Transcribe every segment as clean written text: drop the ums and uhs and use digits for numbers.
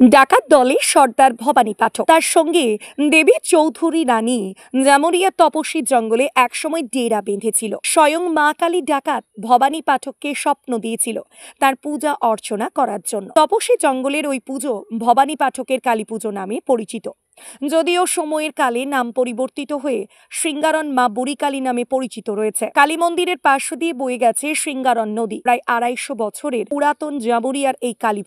ডাকাত দলে সর্দার ভবানী পাঠক, তার সঙ্গে দেবী চৌধুরী রানী জামুরিয়া তপস্বী জঙ্গলে একসময় ডেরা বেঁধেছিল। স্বয়ং মা কালী ডাকাত ভবানী পাঠককে স্বপ্ন দিয়েছিল তার পূজা অর্চনা করার জন্য। তপস্বী জঙ্গলের ওই পুজো ভবানী পাঠকের কালী পুজো নামে পরিচিত, যদিও সময়ের কালে নাম পরিবর্তিত হয়ে সিঙ্গারন মা বুড়ি কালী নামে পরিচিত রয়েছে। কালী মন্দিরের পাশ দিয়ে বয়ে গেছে সিঙ্গারন নদী। প্রায় 250 বছরের পুরাতন জামুরিয়ার এই কালী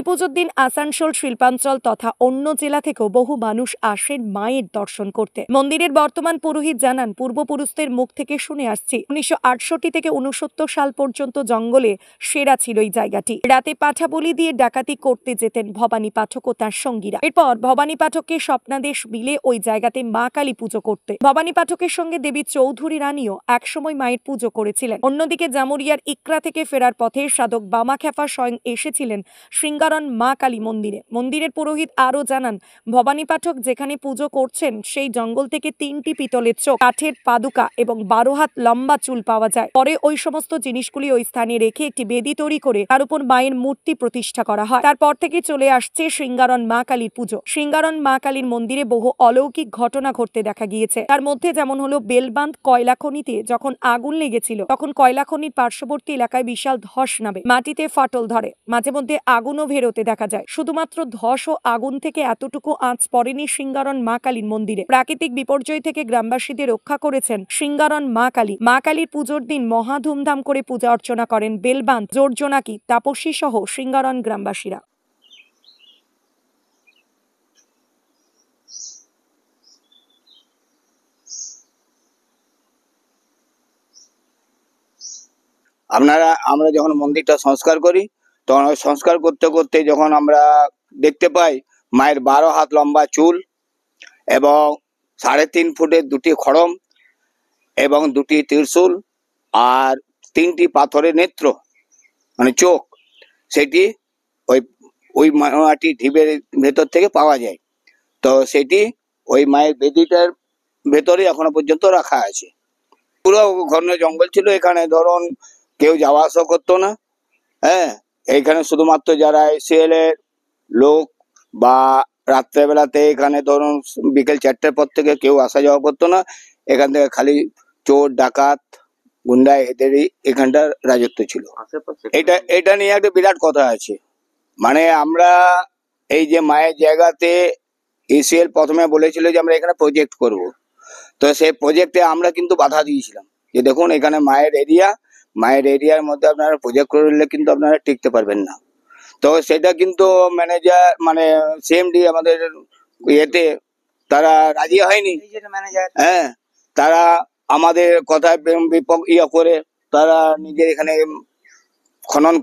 পুজোর দিন আসানসোল, শিল্পাঞ্চল তথা অন্য জেলা থেকেও বহু মানুষ আসেন মায়ের দর্শন করতে। মন্দিরের বর্তমান পুরোহিত জানান, পূর্বপুরুষদের মুখ থেকে শুনে আসছি 1968 থেকে 69 সাল পর্যন্ত জঙ্গলে সেরা ছিল এই জায়গাটি। রাতে পাঠা বলি দিয়ে ডাকাতি করতে যেতেন ভবানী পাঠক ও তার সঙ্গীরা। এরপর ভবানী পাঠককে স্বপ্নাদেশ বিলে ওই জায়গাতে মা কালী পুজো করতে। ভবানী পাঠকের সঙ্গে দেবী চৌধুরী রানীও একসময় মায়ের পুজো করেছিলেন। অন্যদিকে জামুরিয়ার ইকরা থেকে ফেরার পথে সাধক বামাখ্যাপা স্বয়ং এসেছিলেন সিঙ্গারন মা কালী মন্দিরে। মন্দিরের পুরোহিত আরও জানান, ভবানী পাঠক যেখানে পুজো করছেন সেই জঙ্গল থেকে 3টি পিতলের চোখ, কাঠের পাদুকা এবং 12 হাত লম্বা চুল পাওয়া যায়। পরে ওই সমস্ত জিনিসগুলি ওই স্থানে রেখে একটি বেদি তৈরি করে তার উপর মায়ের মূর্তি প্রতিষ্ঠা করা হয়। তারপর থেকে চলে আসছে সিঙ্গারন মা কালীর পুজো। সিঙ্গারন মা কালীর মন্দিরে বহু অলৌকিক ঘটনা ঘটতে দেখা গিয়েছে। তার মধ্যে যেমন হলো, বেলবাঁধ কয়লা খনিতে যখন আগুন লেগেছিল তখন কয়লা খনির পার্শ্ববর্তী এলাকায় বিশাল ধস নামে, মাটিতে ফাটল ধরে, মাঝে মধ্যে আগুনও বেরোতে দেখা যায়। শুধুমাত্র ধস ও আগুন থেকে এতটুকু আঁচ পড়েনি সিঙ্গারন মা কালীর মন্দিরে। প্রাকৃতিক বিপর্যয় থেকে গ্রামবাসীদের রক্ষা করেছেন সিঙ্গারন মা কালী। মা কালীর পুজোর দিন মহা ধুমধাম করে পূজা অর্চনা করেন বেলবাঁধ, জোরজোনাকি, তাপসী সহ সিঙ্গারন গ্রামবাসীরা। আমরা যখন মন্দিরটা সংস্কার করি, তখন সংস্কার করতে করতে যখন আমরা দেখতে পাই মায়ের 12 হাত লম্বা চুল এবং 3.5 ফুটের 2টি খড়ম এবং 2টি ত্রিশূল আর 3টি পাথরের নেত্র মানে চোখ, সেটি ওই মাটি ঢিবের ভেতর থেকে পাওয়া যায়। তো সেটি ওই মায়ের বেদিটার ভেতরে এখনো পর্যন্ত রাখা আছে। পুরো ঘন জঙ্গল ছিল এখানে, ধরুন কেউ যাওয়া আসা করতো না। হ্যাঁ, এইখানে শুধুমাত্র যারা এসিএল এর লোক বা রাত্রেবেলাতে এখানে ধরুন বিকেল 4টের পর থেকে কেউ আসা যাওয়া করতো না। এখান থেকে খালি চোর, ডাকাত, গুন্ডা এদেরই এখানটার রাজত্ব ছিল। এটা নিয়ে একটা বিরাট কথা আছে। মানে আমরা এই যে মায়ের জায়গাতে এসিএল প্রথমে বলেছিল যে আমরা এখানে প্রজেক্ট করব, তো সেই প্রজেক্টে আমরা কিন্তু বাধা দিয়েছিলাম যে দেখুন এখানে মায়ের এরিয়ার মধ্যে আপনারা প্রজেক্ট করলে কিন্তু আপনারা টিকতে পারবেন না। তো সেটা কিন্তু ম্যানেজার মানে সিএমডি আমাদের ইয়েতে তারা রাজি হয়নি। হ্যাঁ, তারা আমাদের কথায় করে তারা নিজের এখানে খনন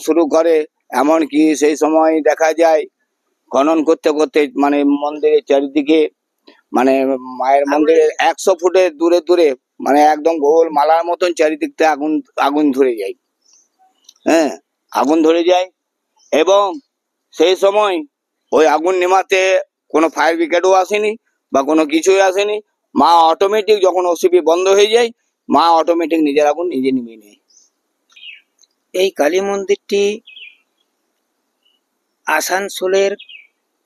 শুরু করে এমনকি সেই সময় দেখা যায় খনন করতে করতে মানে মন্দিরের চারিদিকে মানে মায়ের মন্দিরের 100 ফুটের দূরে মানে একদম গোল মালার মতন চারিদিকটা আগুন ধরে যায়। হ্যাঁ, আগুন ধরে যায় এবং সেই সময় ওই আগুন নেভাতে কোনো ফায়ার ব্রিগেডও আসেনি বা কোনো কিছুই আসেনি। মা অটোমেটিক যখন ওসিপি বন্ধ হয়ে যায়, মা অটোমেটিক নিজের আগুন নিজে নিভিয়ে নেয়। এই কালী মন্দিরটি আসানসোলের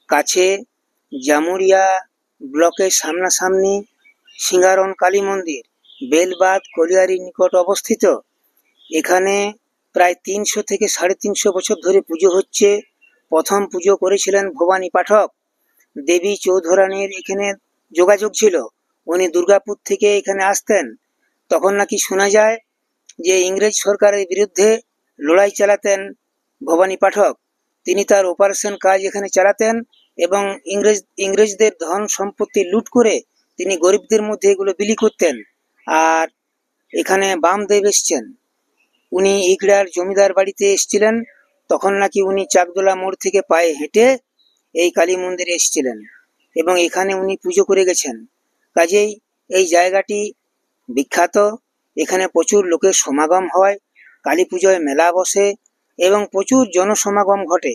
কাছে জামুরিয়া ব্লকের সামনাসামনি সিঙ্গারন কালী মন্দির, বেলবাঁধ কলিয়ারির নিকট অবস্থিত। এখানে প্রায় 300 থেকে 350 বছর ধরে পুজো হচ্ছে। প্রথম পুজো করেছিলেন ভবানী পাঠক। দেবী চৌধুরানীর এখানে যোগাযোগ ছিল, উনি দুর্গাপুর থেকে এখানে আসতেন। তখন নাকি শোনা যায় যে ইংরেজ সরকারের বিরুদ্ধে লড়াই চালাতেন ভবানী পাঠক। তিনি তার অপারেশন কাজ এখানে চালাতেন এবং ইংরেজদের ধন সম্পত্তি লুট করে তিনি গরিবদের মধ্যে এগুলো বিলি করতেন। আর এখানে বামদেব এসছেন, উনি ইকড়ার জমিদার বাড়িতে এসছিলেন। তখন নাকি উনি চাকদোলা মোড় থেকে পায়ে হেঁটে এই কালী মন্দিরে এসছিলেন এবং এখানে উনি পুজো করে গেছেন। কাজেই এই জায়গাটি বিখ্যাত। এখানে প্রচুর লোকের সমাগম হয়, কালী পুজোয় মেলা বসে এবং প্রচুর জনসমাগম ঘটে।